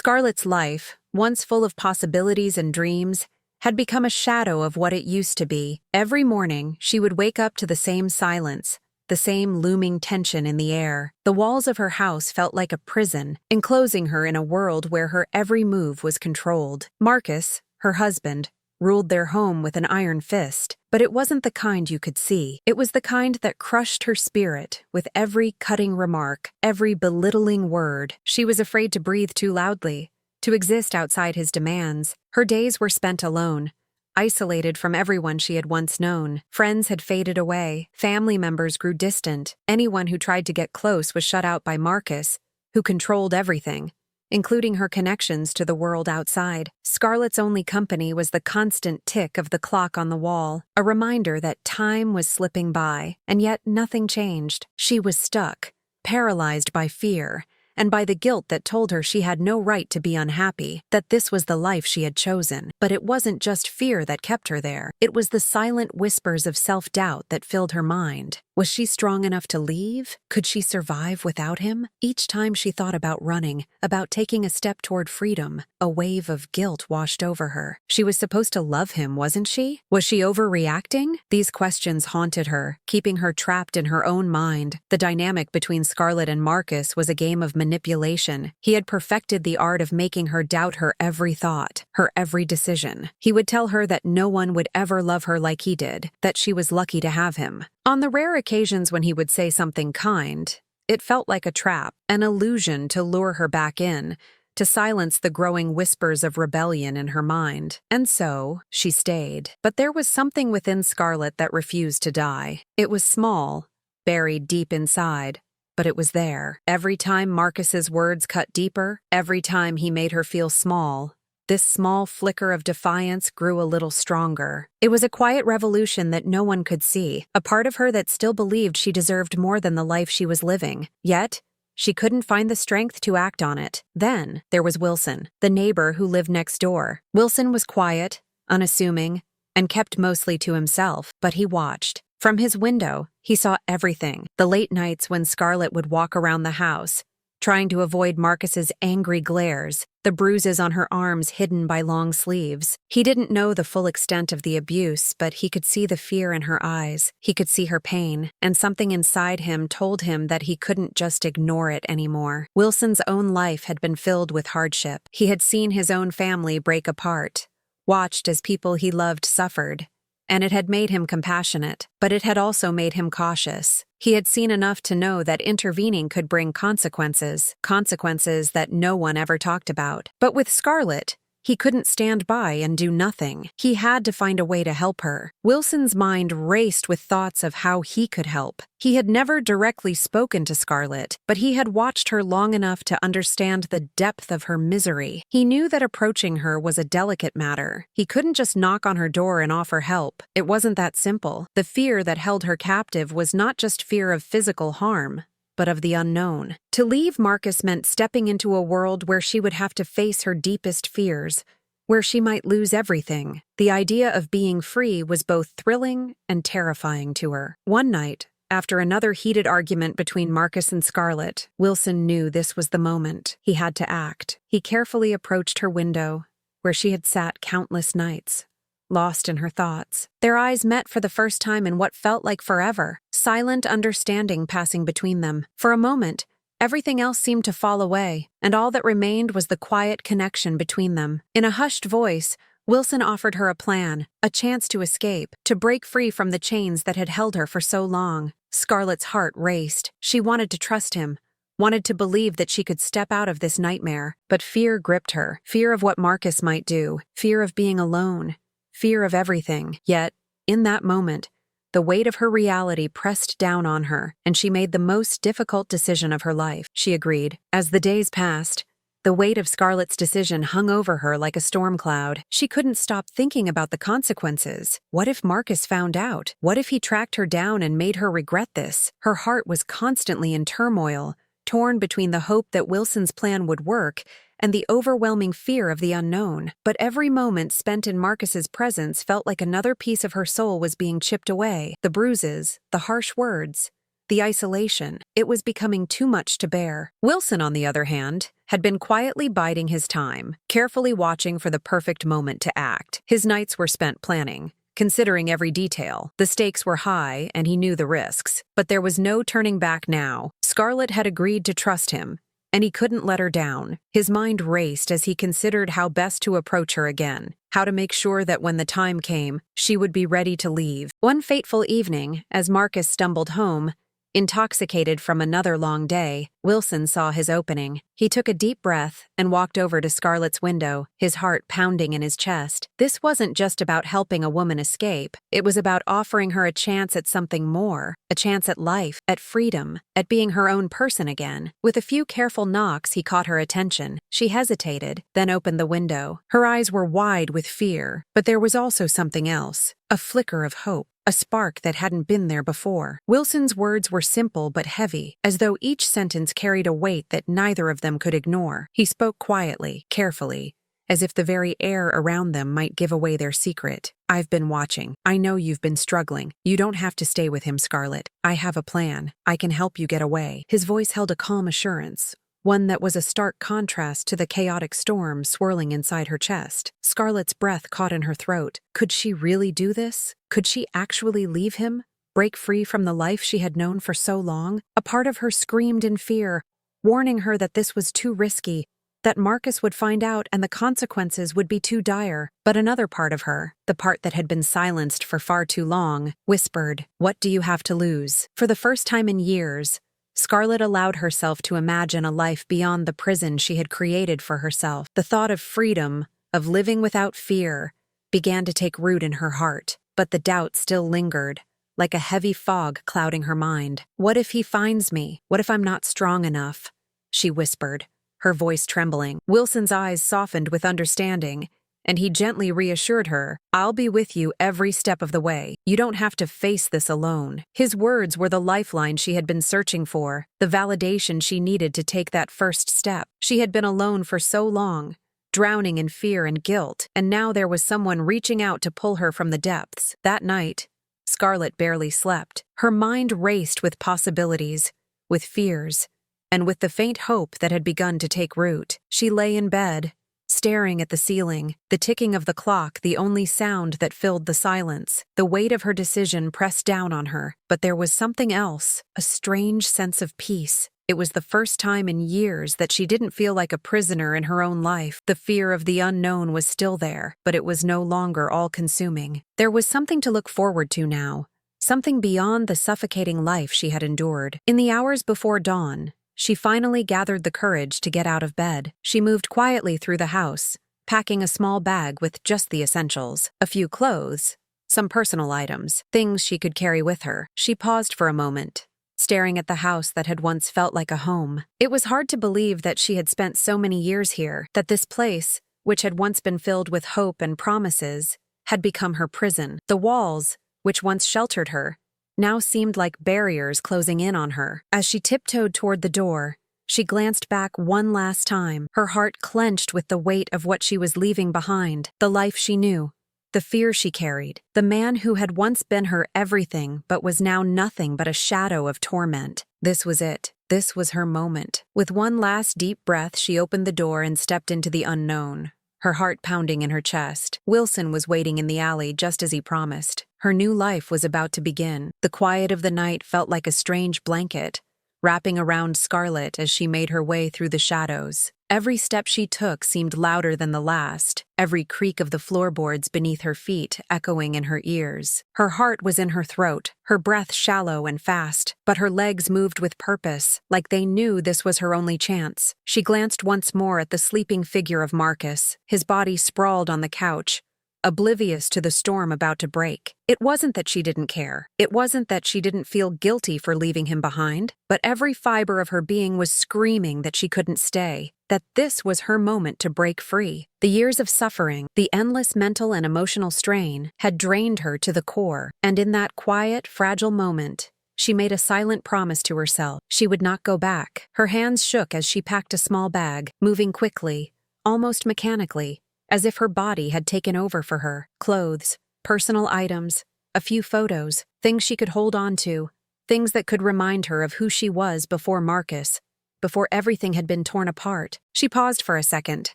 Scarlett's life, once full of possibilities and dreams, had become a shadow of what it used to be. Every morning, she would wake up to the same silence, the same looming tension in the air. The walls of her house felt like a prison, enclosing her in a world where her every move was controlled. Marcus, her husband, ruled their home with an iron fist, but it wasn't the kind you could see. It was the kind that crushed her spirit with every cutting remark, every belittling word. She was afraid to breathe too loudly, to exist outside his demands. Her days were spent alone, isolated from everyone she had once known. Friends had faded away, family members grew distant. Anyone who tried to get close was shut out by Marcus, who controlled everything, including her connections to the world outside. Scarlett's only company was the constant tick of the clock on the wall, a reminder that time was slipping by, and yet nothing changed. She was stuck, paralyzed by fear, and by the guilt that told her she had no right to be unhappy, that this was the life she had chosen. But it wasn't just fear that kept her there. It was the silent whispers of self-doubt that filled her mind. Was she strong enough to leave? Could she survive without him? Each time she thought about running, about taking a step toward freedom, a wave of guilt washed over her. She was supposed to love him, wasn't she? Was she overreacting? These questions haunted her, keeping her trapped in her own mind. The dynamic between Scarlett and Marcus was a game of manipulation. He had perfected the art of making her doubt her every thought, her every decision. He would tell her that no one would ever love her like he did, that she was lucky to have him. On the rare occasions when he would say something kind, it felt like a trap, an illusion to lure her back in, to silence the growing whispers of rebellion in her mind. And so, she stayed. But there was something within Scarlett that refused to die. It was small, buried deep inside, but it was there. Every time Marcus's words cut deeper, every time he made her feel small, this small flicker of defiance grew a little stronger. It was a quiet revolution that no one could see, a part of her that still believed she deserved more than the life she was living. Yet, she couldn't find the strength to act on it. Then, there was Wilson, the neighbor who lived next door. Wilson was quiet, unassuming, and kept mostly to himself, but he watched. From his window, he saw everything. The late nights when Scarlett would walk around the house, trying to avoid Marcus's angry glares, the bruises on her arms hidden by long sleeves. He didn't know the full extent of the abuse, but he could see the fear in her eyes. He could see her pain, and something inside him told him that he couldn't just ignore it anymore. Wilson's own life had been filled with hardship. He had seen his own family break apart, watched as people he loved suffered, and it had made him compassionate, but it had also made him cautious. He had seen enough to know that intervening could bring consequences that no one ever talked about. But with Scarlett, he couldn't stand by and do nothing. He had to find a way to help her. Wilson's mind raced with thoughts of how he could help. He had never directly spoken to Scarlett, but he had watched her long enough to understand the depth of her misery. He knew that approaching her was a delicate matter. He couldn't just knock on her door and offer help. It wasn't that simple. The fear that held her captive was not just fear of physical harm, but of the unknown. To leave Marcus meant stepping into a world where she would have to face her deepest fears, where she might lose everything. The idea of being free was both thrilling and terrifying to her. One night, after another heated argument between Marcus and Scarlett, Wilson knew this was the moment. He had to act. He carefully approached her window, where she had sat countless nights, lost in her thoughts. Their eyes met for the first time in what felt like forever, silent understanding passing between them. For a moment, everything else seemed to fall away, and all that remained was the quiet connection between them. In a hushed voice, Wilson offered her a plan, a chance to escape, to break free from the chains that had held her for so long. Scarlett's heart raced. She wanted to trust him, wanted to believe that she could step out of this nightmare. But fear gripped her, fear of what Marcus might do, fear of being alone, fear of everything. Yet, in that moment, the weight of her reality pressed down on her, and she made the most difficult decision of her life. She agreed. As the days passed, the weight of Scarlett's decision hung over her like a storm cloud. She couldn't stop thinking about the consequences. What if Marcus found out? What if he tracked her down and made her regret this? Her heart was constantly in turmoil, torn between the hope that Wilson's plan would work and the overwhelming fear of the unknown. But every moment spent in Marcus's presence felt like another piece of her soul was being chipped away. The bruises, the harsh words, the isolation. It was becoming too much to bear. Wilson, on the other hand, had been quietly biding his time, carefully watching for the perfect moment to act. His nights were spent planning, considering every detail. The stakes were high, and he knew the risks. But there was no turning back now. Scarlett had agreed to trust him, and he couldn't let her down. His mind raced as he considered how best to approach her again, how to make sure that when the time came, she would be ready to leave. One fateful evening, as Marcus stumbled home, intoxicated from another long day, Wilson saw his opening. He took a deep breath and walked over to Scarlett's window, his heart pounding in his chest. This wasn't just about helping a woman escape. It was about offering her a chance at something more, a chance at life, at freedom, at being her own person again. With a few careful knocks, he caught her attention. She hesitated, then opened the window. Her eyes were wide with fear, but there was also something else, a flicker of hope. A spark that hadn't been there before. Wilson's words were simple but heavy, as though each sentence carried a weight that neither of them could ignore. He spoke quietly, carefully, as if the very air around them might give away their secret. "I've been watching. I know you've been struggling. You don't have to stay with him, Scarlett. I have a plan. I can help you get away." His voice held a calm assurance, one that was a stark contrast to the chaotic storm swirling inside her chest. Scarlett's breath caught in her throat. Could she really do this? Could she actually leave him? Break free from the life she had known for so long? A part of her screamed in fear, warning her that this was too risky, that Marcus would find out and the consequences would be too dire. But another part of her, the part that had been silenced for far too long, whispered, "What do you have to lose?" For the first time in years, Scarlett allowed herself to imagine a life beyond the prison she had created for herself. The thought of freedom, of living without fear, began to take root in her heart, but the doubt still lingered, like a heavy fog clouding her mind. "What if he finds me? What if I'm not strong enough?" she whispered, her voice trembling. Wilson's eyes softened with understanding, and he gently reassured her, "I'll be with you every step of the way. You don't have to face this alone." His words were the lifeline she had been searching for, the validation she needed to take that first step. She had been alone for so long, drowning in fear and guilt, and now there was someone reaching out to pull her from the depths. That night, Scarlett barely slept. Her mind raced with possibilities, with fears, and with the faint hope that had begun to take root. She lay in bed, staring at the ceiling, the ticking of the clock the only sound that filled the silence. The weight of her decision pressed down on her, but there was something else, a strange sense of peace. It was the first time in years that she didn't feel like a prisoner in her own life. The fear of the unknown was still there, but it was no longer all-consuming. There was something to look forward to now, something beyond the suffocating life she had endured. In the hours before dawn, she finally gathered the courage to get out of bed. She moved quietly through the house, packing a small bag with just the essentials, a few clothes, some personal items, things she could carry with her. She paused for a moment, staring at the house that had once felt like a home. It was hard to believe that she had spent so many years here, that this place, which had once been filled with hope and promises, had become her prison. The walls, which once sheltered her, now seemed like barriers closing in on her. As she tiptoed toward the door, she glanced back one last time, her heart clenched with the weight of what she was leaving behind, the life she knew, the fear she carried, the man who had once been her everything but was now nothing but a shadow of torment. This was it. This was her moment. With one last deep breath, she opened the door and stepped into the unknown, her heart pounding in her chest. Wilson was waiting in the alley just as he promised. Her new life was about to begin. The quiet of the night felt like a strange blanket, wrapping around Scarlett as she made her way through the shadows. Every step she took seemed louder than the last, every creak of the floorboards beneath her feet echoing in her ears. Her heart was in her throat, her breath shallow and fast, but her legs moved with purpose, like they knew this was her only chance. She glanced once more at the sleeping figure of Marcus, his body sprawled on the couch, oblivious to the storm about to break. It wasn't that she didn't care. It wasn't that she didn't feel guilty for leaving him behind, but every fiber of her being was screaming that she couldn't stay, that this was her moment to break free. The years of suffering, the endless mental and emotional strain, had drained her to the core, and in that quiet, fragile moment, she made a silent promise to herself. She would not go back. Her hands shook as she packed a small bag, moving quickly, almost mechanically, as if her body had taken over for her. Clothes, personal items, a few photos, things she could hold on to, things that could remind her of who she was before Marcus, before everything had been torn apart. She paused for a second,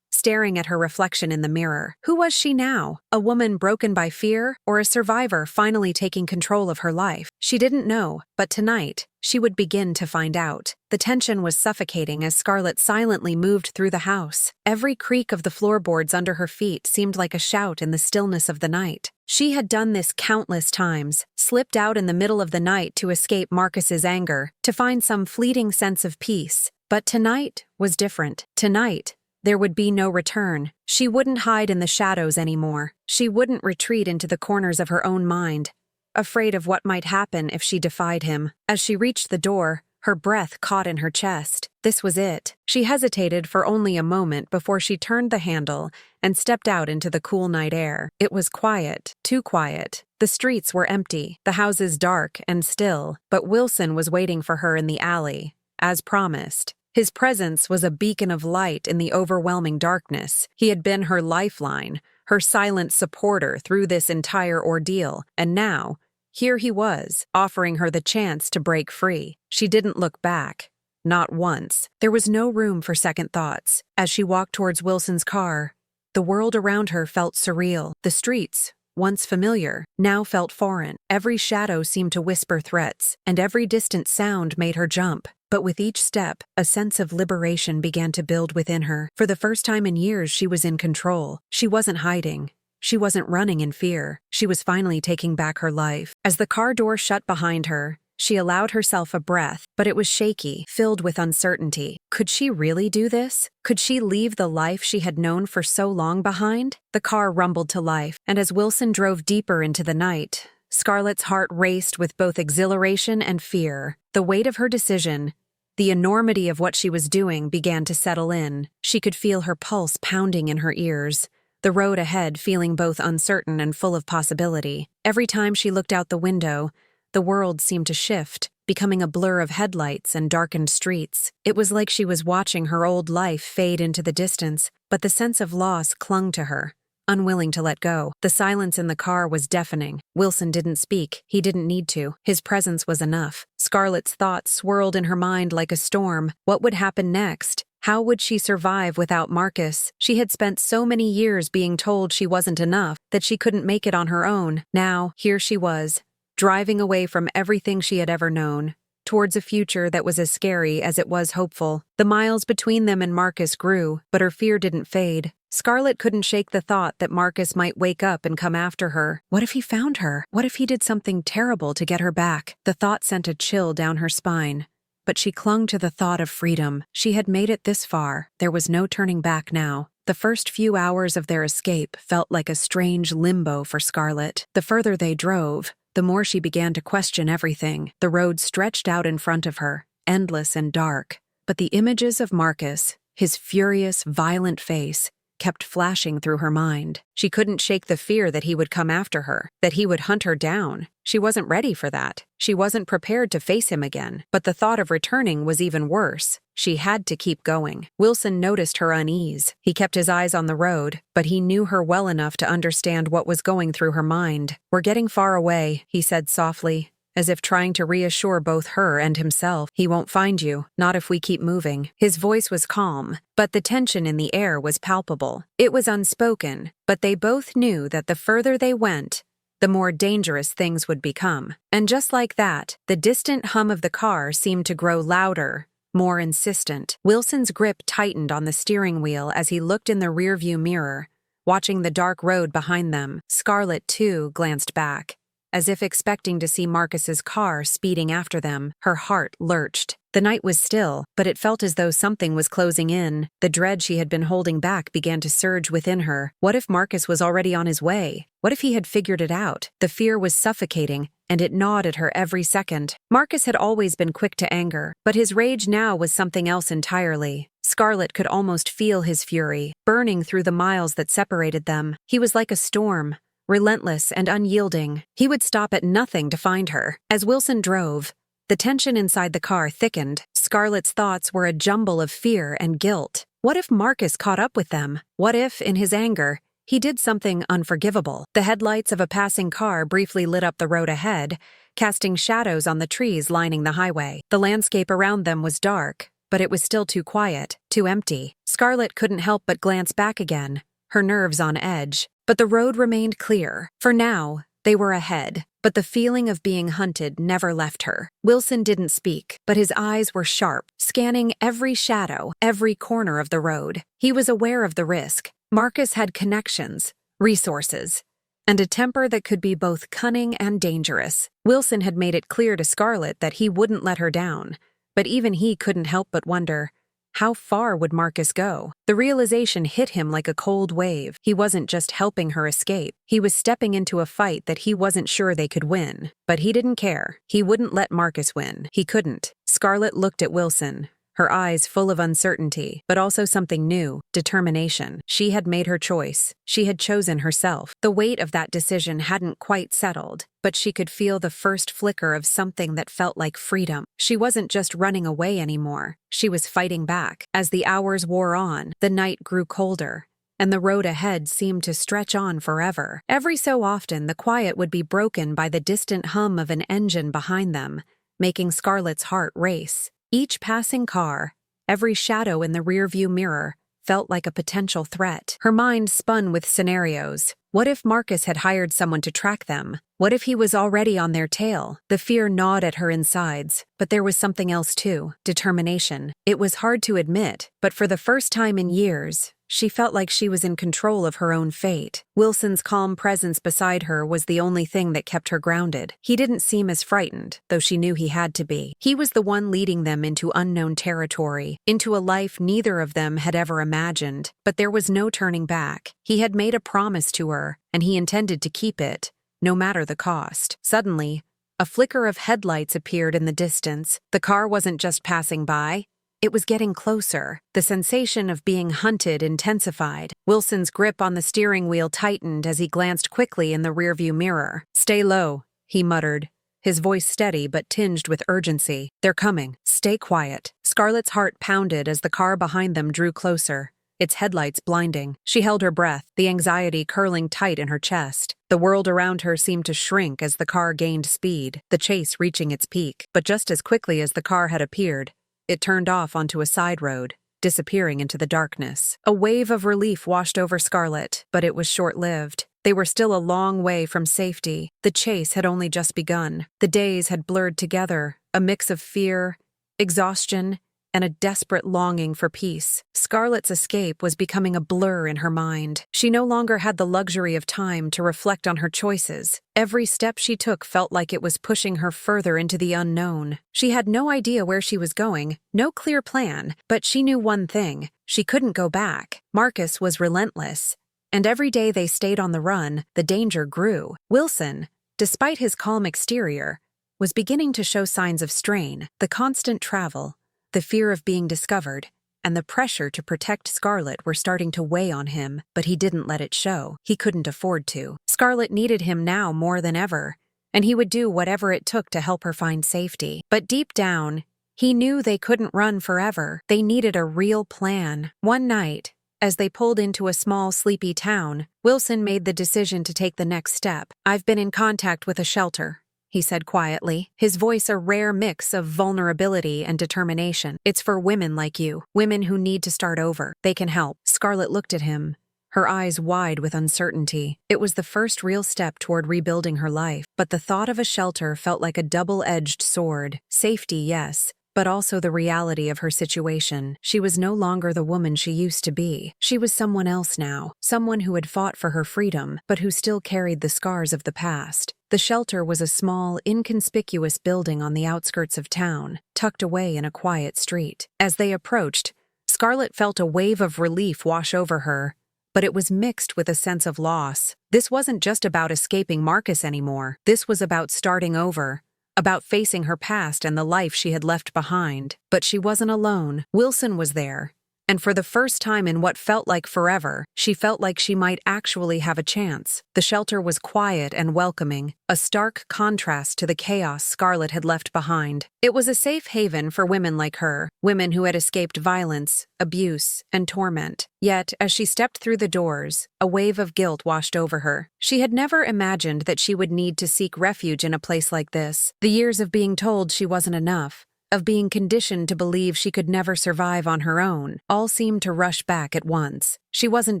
staring at her reflection in the mirror. Who was she now? A woman broken by fear, or a survivor finally taking control of her life? She didn't know, but tonight, she would begin to find out. The tension was suffocating as Scarlett silently moved through the house. Every creak of the floorboards under her feet seemed like a shout in the stillness of the night. She had done this countless times, slipped out in the middle of the night to escape Marcus's anger, to find some fleeting sense of peace. But tonight was different. Tonight, there would be no return. She wouldn't hide in the shadows anymore. She wouldn't retreat into the corners of her own mind, afraid of what might happen if she defied him. As she reached the door, her breath caught in her chest. This was it. She hesitated for only a moment before she turned the handle and stepped out into the cool night air. It was quiet, too quiet. The streets were empty, the houses dark and still, but Wilson was waiting for her in the alley, as promised. His presence was a beacon of light in the overwhelming darkness. He had been her lifeline, her silent supporter through this entire ordeal, and now, here he was, offering her the chance to break free. She didn't look back. Not once. There was no room for second thoughts. As she walked towards Wilson's car, the world around her felt surreal. The streets, once familiar, now felt foreign. Every shadow seemed to whisper threats, and every distant sound made her jump. But with each step, a sense of liberation began to build within her. For the first time in years, she was in control. She wasn't hiding. She wasn't running in fear. She was finally taking back her life. As the car door shut behind her, she allowed herself a breath, but it was shaky, filled with uncertainty. Could she really do this? Could she leave the life she had known for so long behind? The car rumbled to life, and as Wilson drove deeper into the night, Scarlett's heart raced with both exhilaration and fear. The weight of her decision, the enormity of what she was doing, began to settle in. She could feel her pulse pounding in her ears, the road ahead feeling both uncertain and full of possibility. Every time she looked out the window, the world seemed to shift, becoming a blur of headlights and darkened streets. It was like she was watching her old life fade into the distance, but the sense of loss clung to her, unwilling to let go. The silence in the car was deafening. Wilson didn't speak. He didn't need to. His presence was enough. Scarlett's thoughts swirled in her mind like a storm. What would happen next? How would she survive without Marcus? She had spent so many years being told she wasn't enough, that she couldn't make it on her own. Now, here she was, driving away from everything she had ever known, towards a future that was as scary as it was hopeful. The miles between them and Marcus grew, but her fear didn't fade. Scarlett couldn't shake the thought that Marcus might wake up and come after her. What if he found her? What if he did something terrible to get her back? The thought sent a chill down her spine. But she clung to the thought of freedom. She had made it this far. There was no turning back now. The first few hours of their escape felt like a strange limbo for Scarlett. The further they drove, the more she began to question everything. The road stretched out in front of her, endless and dark. But the images of Marcus, his furious, violent face, kept flashing through her mind. She couldn't shake the fear that he would come after her, that he would hunt her down. She wasn't ready for that. She wasn't prepared to face him again. But the thought of returning was even worse. She had to keep going. Wilson noticed her unease. He kept his eyes on the road, but he knew her well enough to understand what was going through her mind. "We're getting far away," he said softly, as if trying to reassure both her and himself. "He won't find you, not if we keep moving." His voice was calm, but the tension in the air was palpable. It was unspoken, but they both knew that the further they went, the more dangerous things would become. And just like that, the distant hum of the car seemed to grow louder, more insistent. Wilson's grip tightened on the steering wheel as he looked in the rearview mirror, watching the dark road behind them. Scarlett, too, glanced back, as if expecting to see Marcus's car speeding after them. Her heart lurched. The night was still, but it felt as though something was closing in. The dread she had been holding back began to surge within her. What if Marcus was already on his way? What if he had figured it out? The fear was suffocating, and it gnawed at her every second. Marcus had always been quick to anger, but his rage now was something else entirely. Scarlett could almost feel his fury, burning through the miles that separated them. He was like a storm, relentless and unyielding. He would stop at nothing to find her. As Wilson drove, the tension inside the car thickened. Scarlett's thoughts were a jumble of fear and guilt. What if Marcus caught up with them? What if, in his anger, he did something unforgivable? The headlights of a passing car briefly lit up the road ahead, casting shadows on the trees lining the highway. The landscape around them was dark, but it was still too quiet, too empty. Scarlett couldn't help but glance back again, her nerves on edge. But the road remained clear. For now, they were ahead. But the feeling of being hunted never left her. Wilson didn't speak, but his eyes were sharp, scanning every shadow, every corner of the road. He was aware of the risk. Marcus had connections, resources, and a temper that could be both cunning and dangerous. Wilson had made it clear to Scarlett that he wouldn't let her down, but even he couldn't help but wonder, how far would Marcus go? The realization hit him like a cold wave. He wasn't just helping her escape. He was stepping into a fight that he wasn't sure they could win. But he didn't care. He wouldn't let Marcus win. He couldn't. Scarlett looked at Wilson, her eyes full of uncertainty, but also something new, determination. She had made her choice. She had chosen herself. The weight of that decision hadn't quite settled, but she could feel the first flicker of something that felt like freedom. She wasn't just running away anymore. She was fighting back. As the hours wore on, the night grew colder, and the road ahead seemed to stretch on forever. Every so often, the quiet would be broken by the distant hum of an engine behind them, making Scarlett's heart race. Each passing car, every shadow in the rearview mirror, felt like a potential threat. Her mind spun with scenarios. What if Marcus had hired someone to track them? What if he was already on their tail? The fear gnawed at her insides, but there was something else too, determination. It was hard to admit, but for the first time in years, she felt like she was in control of her own fate. Wilson's calm presence beside her was the only thing that kept her grounded. He didn't seem as frightened, though she knew he had to be. He was the one leading them into unknown territory, into a life neither of them had ever imagined. But there was no turning back. He had made a promise to her, and he intended to keep it, no matter the cost. Suddenly, a flicker of headlights appeared in the distance. The car wasn't just passing by. It was getting closer. The sensation of being hunted intensified. Wilson's grip on the steering wheel tightened as he glanced quickly in the rearview mirror. "Stay low," he muttered, his voice steady but tinged with urgency. "They're coming. Stay quiet." Scarlett's heart pounded as the car behind them drew closer, its headlights blinding. She held her breath, the anxiety curling tight in her chest. The world around her seemed to shrink as the car gained speed, the chase reaching its peak. But just as quickly as the car had appeared, it turned off onto a side road, disappearing into the darkness. A wave of relief washed over Scarlett, but it was short-lived. They were still a long way from safety. The chase had only just begun. The days had blurred together, a mix of fear, exhaustion, and a desperate longing for peace. Scarlett's escape was becoming a blur in her mind. She no longer had the luxury of time to reflect on her choices. Every step she took felt like it was pushing her further into the unknown. She had no idea where she was going, no clear plan, but she knew one thing: she couldn't go back. Marcus was relentless, and every day they stayed on the run, the danger grew. Wilson, despite his calm exterior, was beginning to show signs of strain. The constant travel, the fear of being discovered, and the pressure to protect Scarlett were starting to weigh on him, but he didn't let it show. He couldn't afford to. Scarlett needed him now more than ever, and he would do whatever it took to help her find safety. But deep down, he knew they couldn't run forever. They needed a real plan. One night, as they pulled into a small, sleepy town, Wilson made the decision to take the next step. "I've been in contact with a shelter," he said quietly, his voice a rare mix of vulnerability and determination. "It's for women like you, women who need to start over. They can help." Scarlett looked at him, her eyes wide with uncertainty. It was the first real step toward rebuilding her life, but the thought of a shelter felt like a double-edged sword. Safety, yes, but also the reality of her situation. She was no longer the woman she used to be. She was someone else now, someone who had fought for her freedom, but who still carried the scars of the past. The shelter was a small, inconspicuous building on the outskirts of town, tucked away in a quiet street. As they approached, Scarlett felt a wave of relief wash over her, but it was mixed with a sense of loss. This wasn't just about escaping Marcus anymore. This was about starting over, about facing her past and the life she had left behind. But she wasn't alone. Wilson was there, And for the first time in what felt like forever, she felt like she might actually have a chance. The shelter was quiet and welcoming, a stark contrast to the chaos Scarlett had left behind. It was a safe haven for women like her, women who had escaped violence, abuse, and torment. Yet, as she stepped through the doors, a wave of guilt washed over her. She had never imagined that she would need to seek refuge in a place like this. The years of being told she wasn't enough, of being conditioned to believe she could never survive on her own, all seemed to rush back at once. She wasn't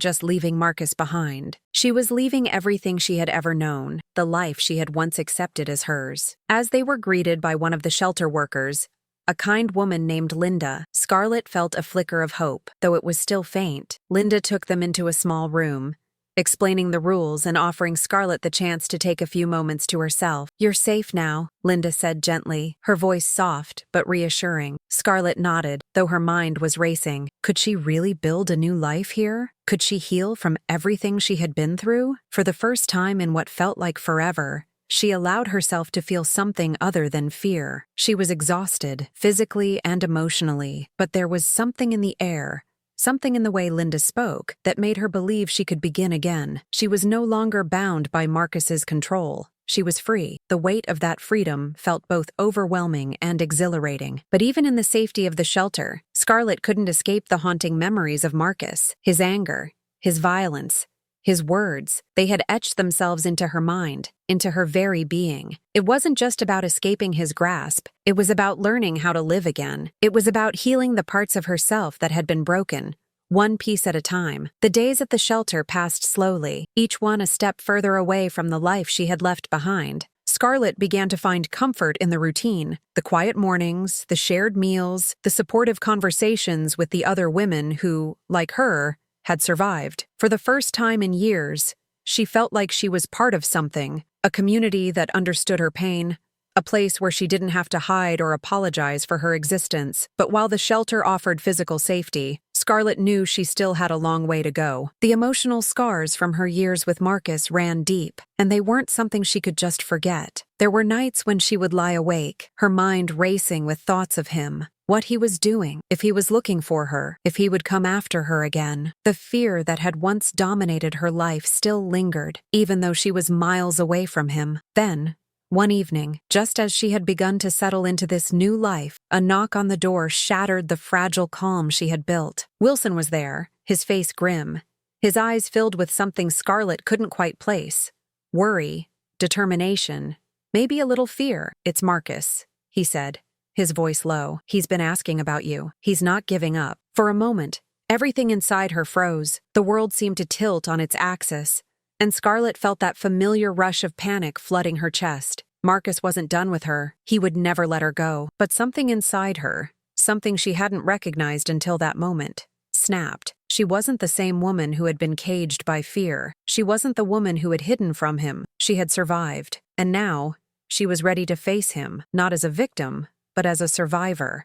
just leaving Marcus behind. She was leaving everything she had ever known, the life she had once accepted as hers. As they were greeted by one of the shelter workers, a kind woman named Linda, Scarlett felt a flicker of hope, though it was still faint. Linda took them into a small room, explaining the rules and offering Scarlett the chance to take a few moments to herself. "You're safe now," Linda said gently, her voice soft but reassuring. Scarlett nodded, though her mind was racing. Could she really build a new life here? Could she heal from everything she had been through? For the first time in what felt like forever, she allowed herself to feel something other than fear. She was exhausted, physically and emotionally, but there was something in the air, something in the way Linda spoke, that made her believe she could begin again. She was no longer bound by Marcus's control. She was free. The weight of that freedom felt both overwhelming and exhilarating. But even in the safety of the shelter, Scarlett couldn't escape the haunting memories of Marcus. His anger, his violence, his words, they had etched themselves into her mind, into her very being. It wasn't just about escaping his grasp, it was about learning how to live again. It was about healing the parts of herself that had been broken, one piece at a time. The days at the shelter passed slowly, each one a step further away from the life she had left behind. Scarlett began to find comfort in the routine, the quiet mornings, the shared meals, the supportive conversations with the other women who, like her, had survived. For the first time in years, she felt like she was part of something, a community that understood her pain, a place where she didn't have to hide or apologize for her existence. But while the shelter offered physical safety, Scarlett knew she still had a long way to go. The emotional scars from her years with Marcus ran deep, and they weren't something she could just forget. There were nights when she would lie awake, her mind racing with thoughts of him, what he was doing, if he was looking for her, if he would come after her again. The fear that had once dominated her life still lingered, even though she was miles away from him. Then, one evening, just as she had begun to settle into this new life, a knock on the door shattered the fragile calm she had built. Wilson was there, his face grim, his eyes filled with something Scarlett couldn't quite place. Worry, determination, maybe a little fear. "It's Marcus," he said, his voice low. "He's been asking about you. He's not giving up." For a moment, everything inside her froze. The world seemed to tilt on its axis, and Scarlett felt that familiar rush of panic flooding her chest. Marcus wasn't done with her. He would never let her go. But something inside her, something she hadn't recognized until that moment, snapped. She wasn't the same woman who had been caged by fear. She wasn't the woman who had hidden from him. She had survived. And now, she was ready to face him, not as a victim, but as a survivor.